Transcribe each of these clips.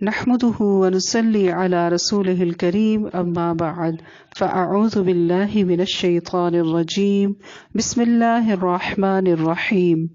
نحمده ونصلي على رسوله الكريم أما بعد فأعوذ بالله من الشيطان الرجيم بسم الله الرحمن الرحيم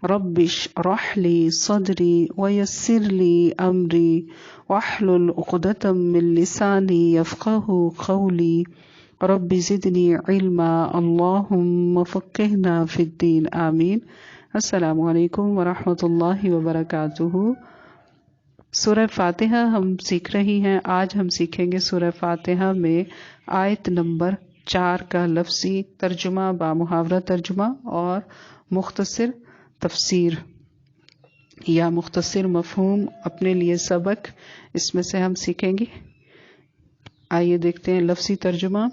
رب اشرح لي صدري ويسر لي أمري واحلل عقدة من لساني يفقه قولي رب زدني علما اللهم فقهنا في الدين آمين۔ السلام علیکم ورحمۃ اللہ وبرکاتہ۔ سورہ فاتحہ ہم سیکھ رہی ہیں۔ آج ہم سیکھیں گے سورہ فاتحہ میں آیت نمبر 4 کا لفظی ترجمہ، بامحاورہ ترجمہ اور مختصر تفسیر یا مختصر مفہوم اپنے لیے سبق اس میں سے ہم سیکھیں گے۔ آئیے دیکھتے ہیں لفظی ترجمہ۔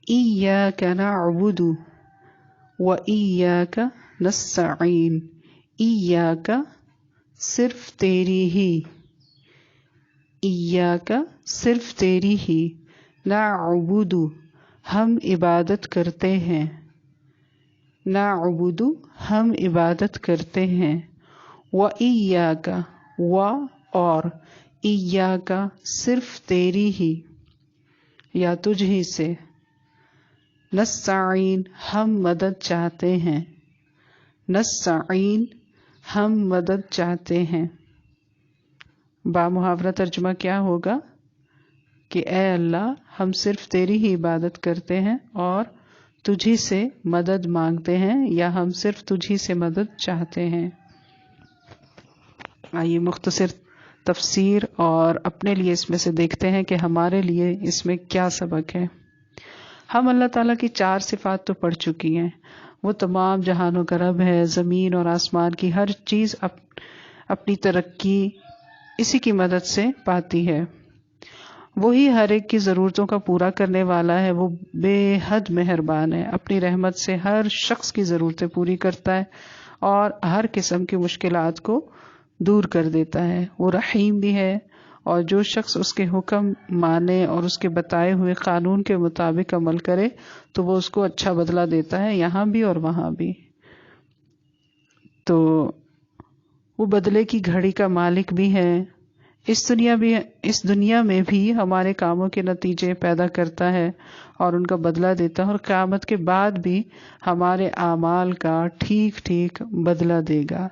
ایاک نعبد و ایاک نستعین، ایاک صرف تیری ہی، ایاک صرف تیری ہی، نعبد ہم عبادت کرتے ہیں، نعبد ہم عبادت کرتے ہیں، و ایاک و اور، ایاک صرف تیری ہی یا تجھ ہی سے، نستعین ہم مدد چاہتے ہیں، نستعین ہم مدد چاہتے ہیں۔ بامحاورہ ترجمہ کیا ہوگا کہ اے اللہ ہم صرف تیری ہی عبادت کرتے ہیں اور تجھی سے مدد مانگتے ہیں، یا ہم صرف تجھی سے مدد چاہتے ہیں۔ آئیے مختصر تفسیر اور اپنے لیے اس میں سے دیکھتے ہیں کہ ہمارے لیے اس میں کیا سبق ہے۔ ہم اللہ تعالیٰ کی 4 صفات تو پڑھ چکی ہیں۔ وہ تمام جہانوں کا رب ہے، زمین اور آسمان کی ہر چیز اپنی ترقی اسی کی مدد سے پاتی ہے۔ وہی ہر ایک کی ضرورتوں کا پورا کرنے والا ہے، وہ بے حد مہربان ہے، اپنی رحمت سے ہر شخص کی ضرورتیں پوری کرتا ہے اور ہر قسم کی مشکلات کو دور کر دیتا ہے۔ وہ رحیم بھی ہے، اور جو شخص اس کے حکم مانے اور اس کے بتائے ہوئے قانون کے مطابق عمل کرے تو وہ اس کو اچھا بدلہ دیتا ہے، یہاں بھی اور وہاں بھی۔ تو وہ بدلے کی گھڑی کا مالک بھی ہے، اس دنیا میں بھی ہمارے کاموں کے نتیجے پیدا کرتا ہے اور ان کا بدلہ دیتا ہے، اور قیامت کے بعد بھی ہمارے اعمال کا ٹھیک ٹھیک بدلہ دے گا،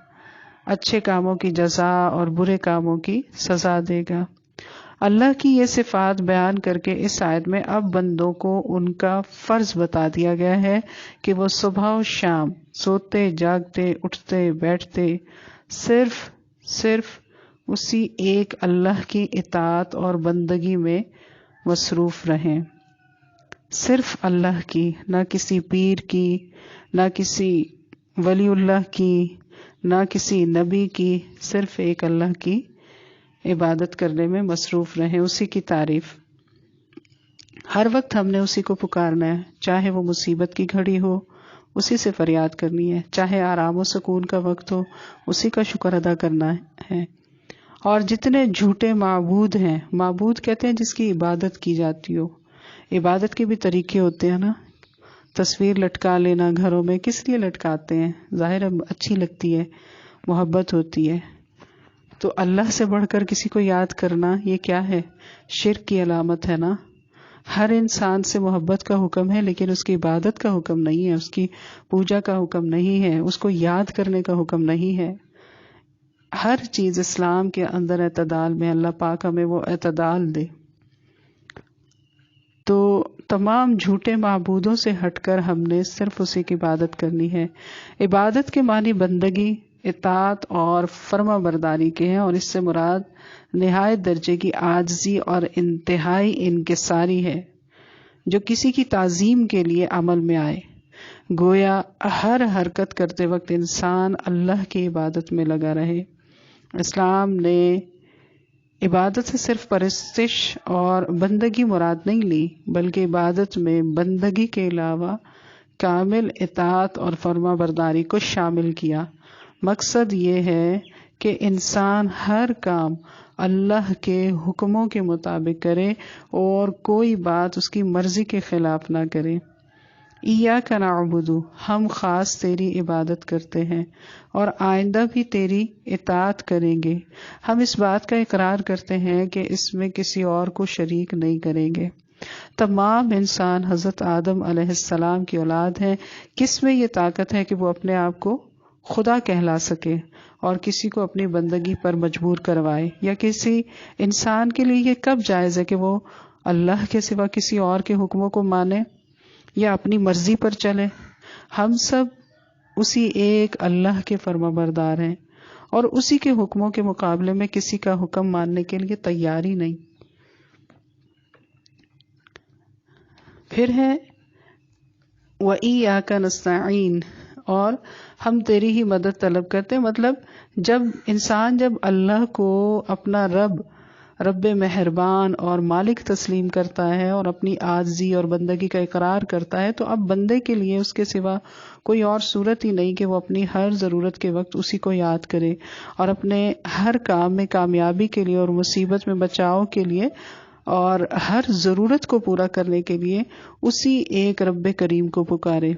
اچھے کاموں کی جزا اور برے کاموں کی سزا دے گا۔ اللہ کی یہ صفات بیان کر کے اس آیت میں اب بندوں کو ان کا فرض بتا دیا گیا ہے کہ وہ صبح و شام سوتے جاگتے اٹھتے بیٹھتے صرف اسی ایک اللہ کی اطاعت اور بندگی میں مصروف رہیں، صرف اللہ کی، نہ کسی پیر کی، نہ کسی ولی اللہ کی، نہ کسی نبی کی، صرف ایک اللہ کی عبادت کرنے میں مصروف رہیں، اسی کی تعریف۔ ہر وقت ہم نے اسی کو پکارنا ہے، چاہے وہ مصیبت کی گھڑی ہو اسی سے فریاد کرنی ہے، چاہے آرام و سکون کا وقت ہو اسی کا شکر ادا کرنا ہے۔ اور جتنے جھوٹے معبود ہیں، معبود کہتے ہیں جس کی عبادت کی جاتی ہو، عبادت کے بھی طریقے ہوتے ہیں نا، تصویر لٹکا لینا گھروں میں، کس لیے لٹکاتے ہیں؟ ظاہر ہے اچھی لگتی ہے، محبت ہوتی ہے۔ تو اللہ سے بڑھ کر کسی کو یاد کرنا یہ کیا ہے؟ شرک کی علامت ہے نا۔ ہر انسان سے محبت کا حکم ہے، لیکن اس کی عبادت کا حکم نہیں ہے، اس کی پوجا کا حکم نہیں ہے، اس کو یاد کرنے کا حکم نہیں ہے۔ ہر چیز اسلام کے اندر اعتدال میں، اللہ پاک ہمیں وہ اعتدال دے۔ تو تمام جھوٹے معبودوں سے ہٹ کر ہم نے صرف اسی کی عبادت کرنی ہے۔ عبادت کے معنی بندگی، اطاعت اور فرما برداری کے ہیں، اور اس سے مراد نہایت درجے کی عاجزی اور انتہائی انکساری ہے، جو کسی کی تعظیم کے لیے عمل میں آئے۔ گویا ہر حرکت کرتے وقت انسان اللہ کی عبادت میں لگا رہے۔ اسلام نے عبادت سے صرف پرستش اور بندگی مراد نہیں لی، بلکہ عبادت میں بندگی کے علاوہ کامل اطاعت اور فرما برداری کو شامل کیا۔ مقصد یہ ہے کہ انسان ہر کام اللہ کے حکموں کے مطابق کرے اور کوئی بات اس کی مرضی کے خلاف نہ کرے۔ ایاک نعبدو، ہم خاص تیری عبادت کرتے ہیں اور آئندہ بھی تیری اطاعت کریں گے. ہم اس بات کا اقرار کرتے ہیں کہ اس میں کسی اور کو شریک نہیں کریں گے. تمام انسان حضرت آدم علیہ السلام کی اولاد ہیں. کس میں یہ طاقت ہے کہ وہ اپنے آپ کو خدا کہلا سکے اور کسی کو اپنی بندگی پر مجبور کروائے؟ یا کسی انسان کے لیے یہ کب جائز ہے کہ وہ اللہ کے سوا کسی اور کے حکموں کو مانے یا اپنی مرضی پر چلے؟ ہم سب اسی ایک اللہ کے فرما بردار ہیں اور اسی کے حکموں کے مقابلے میں کسی کا حکم ماننے کے لیے تیار ہی نہیں. پھر ہے وَإِيَّاكَ نَسْتَعِينُ، اور ہم تیری ہی مدد طلب کرتے ہیں. مطلب جب اللہ کو اپنا رب مہربان اور مالک تسلیم کرتا ہے اور اپنی عاجزی اور بندگی کا اقرار کرتا ہے، تو اب بندے کے لیے اس کے سوا کوئی اور صورت ہی نہیں کہ وہ اپنی ہر ضرورت کے وقت اسی کو یاد کرے اور اپنے ہر کام میں کامیابی کے لیے اور مصیبت میں بچاؤ کے لیے اور ہر ضرورت کو پورا کرنے کے لیے اسی ایک رب کریم کو پکارے.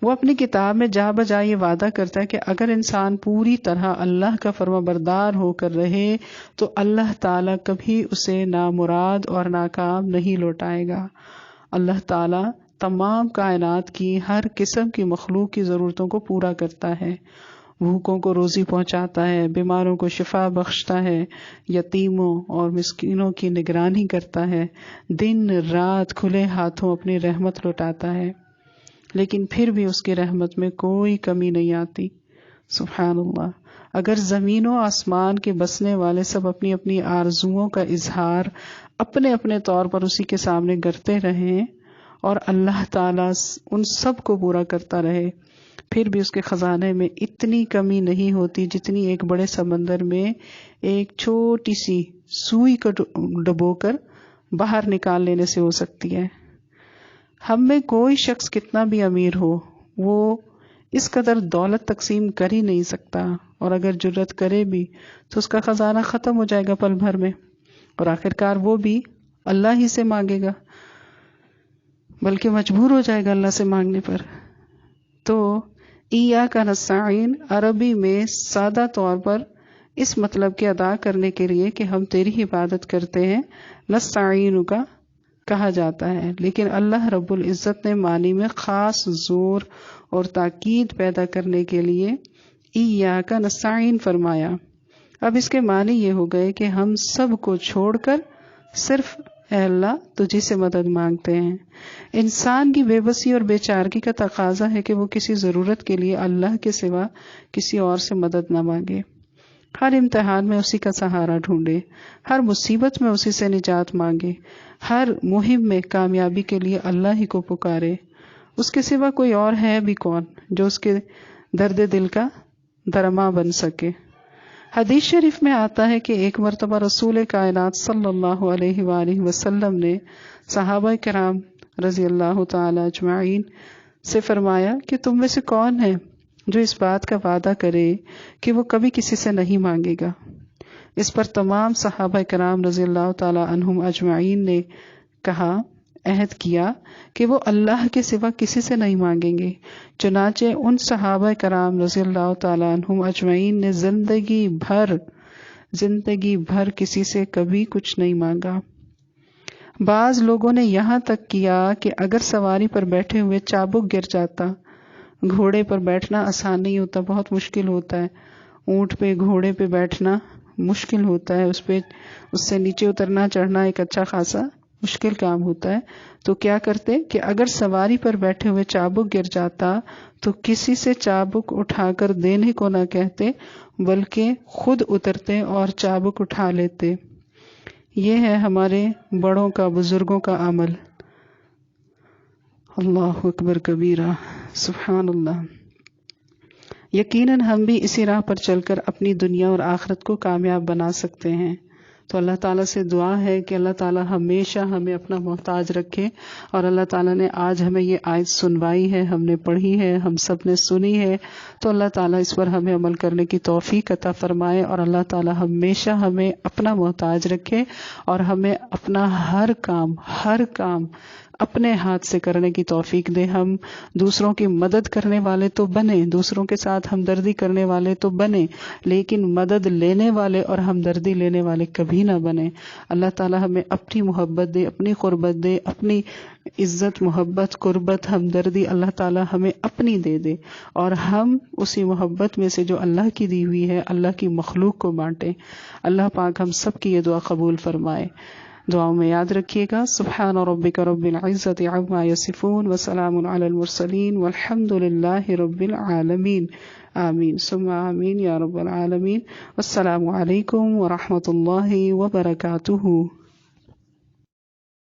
وہ اپنی کتاب میں جا بجا یہ وعدہ کرتا ہے کہ اگر انسان پوری طرح اللہ کا فرما بردار ہو کر رہے تو اللہ تعالیٰ کبھی اسے نامراد اور ناکام نہیں لوٹائے گا. اللہ تعالیٰ تمام کائنات کی ہر قسم کی مخلوق کی ضرورتوں کو پورا کرتا ہے. بھوکوں کو روزی پہنچاتا ہے، بیماروں کو شفا بخشتا ہے، یتیموں اور مسکینوں کی نگرانی کرتا ہے، دن رات کھلے ہاتھوں اپنی رحمت لوٹاتا ہے، لیکن پھر بھی اس کی رحمت میں کوئی کمی نہیں آتی. سبحان اللہ. اگر زمین و آسمان کے بسنے والے سب اپنی اپنی آرزوؤں کا اظہار اپنے اپنے طور پر اسی کے سامنے کرتے رہیں اور اللہ تعالیٰ ان سب کو پورا کرتا رہے، پھر بھی اس کے خزانے میں اتنی کمی نہیں ہوتی جتنی ایک بڑے سمندر میں ایک چھوٹی سی سوئی کو ڈبو کر باہر نکال لینے سے ہو سکتی ہے. ہم میں کوئی شخص کتنا بھی امیر ہو، وہ اس قدر دولت تقسیم کر ہی نہیں سکتا، اور اگر جرت کرے بھی تو اس کا خزانہ ختم ہو جائے گا پل بھر میں، اور آخرکار وہ بھی اللہ ہی سے مانگے گا، بلکہ مجبور ہو جائے گا اللہ سے مانگنے پر. تو ایاک نستعین عربی میں سادہ طور پر اس مطلب کے ادا کرنے کے لیے کہ ہم تیری عبادت کرتے ہیں نستعین کا کہا جاتا ہے، لیکن اللہ رب العزت نے معنی میں خاص زور اور تاکید پیدا کرنے کے لیے ایاک نستعین فرمایا. اب اس کے معنی یہ ہو گئے کہ ہم سب کو چھوڑ کر صرف اے اللہ تجھی سے مدد مانگتے ہیں. انسان کی بے بسی اور بے چارگی کا تقاضا ہے کہ وہ کسی ضرورت کے لیے اللہ کے سوا کسی اور سے مدد نہ مانگے، ہر امتحان میں اسی کا سہارا ڈھونڈے، ہر مصیبت میں اسی سے نجات مانگے، ہر مہم میں کامیابی کے لیے اللہ ہی کو پکارے. اس کے سوا کوئی اور ہے بھی کون جو اس کے درد دل کا درما بن سکے. حدیث شریف میں آتا ہے کہ ایک مرتبہ رسول کائنات صلی اللہ علیہ وآلہ وسلم نے صحابہ کرام رضی اللہ تعالی اجمعین سے فرمایا کہ تم میں سے کون ہے جو اس بات کا وعدہ کرے کہ وہ کبھی کسی سے نہیں مانگے گا. اس پر تمام صحابہ کرام رضی اللہ تعالی عنہم اجمعین نے کہا، عہد کیا کہ وہ اللہ کے سوا کسی سے نہیں مانگیں گے. چنانچہ ان صحابہ کرام رضی اللہ تعالی عنہم اجمعین نے زندگی بھر کسی سے کبھی کچھ نہیں مانگا. بعض لوگوں نے یہاں تک کیا کہ اگر سواری پر بیٹھے ہوئے چابک گر جاتا، گھوڑے پر بیٹھنا آسان نہیں ہوتا، بہت مشکل ہوتا ہے، اونٹ پہ گھوڑے پہ بیٹھنا مشکل ہوتا ہے، اس سے نیچے اترنا چڑھنا ایک اچھا خاصا مشکل کام ہوتا ہے، تو کیا کرتے کہ اگر سواری پر بیٹھے ہوئے چابک گر جاتا تو کسی سے چابک اٹھا کر دینے کو نہ کہتے بلکہ خود اترتے اور چابک اٹھا لیتے. یہ ہے ہمارے بڑوں کا، بزرگوں کا عمل. اللہ اکبر کبیرہ، سبحان اللہ. یقیناً ہم بھی اسی راہ پر چل کر اپنی دنیا اور آخرت کو کامیاب بنا سکتے ہیں. تو اللہ تعالیٰ سے دعا ہے کہ اللہ تعالیٰ ہمیشہ ہمیں اپنا محتاج رکھے، اور اللہ تعالیٰ نے آج ہمیں یہ آیت سنوائی ہے، ہم نے پڑھی ہے، ہم سب نے سنی ہے، تو اللہ تعالیٰ اس پر ہمیں عمل کرنے کی توفیق عطا فرمائے، اور اللہ تعالیٰ ہمیشہ ہمیں اپنا محتاج رکھے اور ہمیں اپنا ہر کام اپنے ہاتھ سے کرنے کی توفیق دے. ہم دوسروں کی مدد کرنے والے تو بنے، دوسروں کے ساتھ ہمدردی کرنے والے تو بنے، لیکن مدد لینے والے اور ہمدردی لینے والے کبھی نہ بنے. اللہ تعالی ہمیں اپنی محبت دے، اپنی قربت دے، اپنی عزت، محبت، قربت، ہمدردی اللہ تعالی ہمیں اپنی دے دے، اور ہم اسی محبت میں سے جو اللہ کی دی ہوئی ہے اللہ کی مخلوق کو بانٹیں. اللہ پاک ہم سب کی یہ دعا قبول فرمائے. دعاؤں میں یاد رکھیے گا. سبحان ربک رب العزت عما یصفون وسلام علی المرسلین والحمد للہ رب العالمین. آمین ثم آمین یا رب العالمین. السلام علیکم ورحمۃ اللہ وبرکاتہ.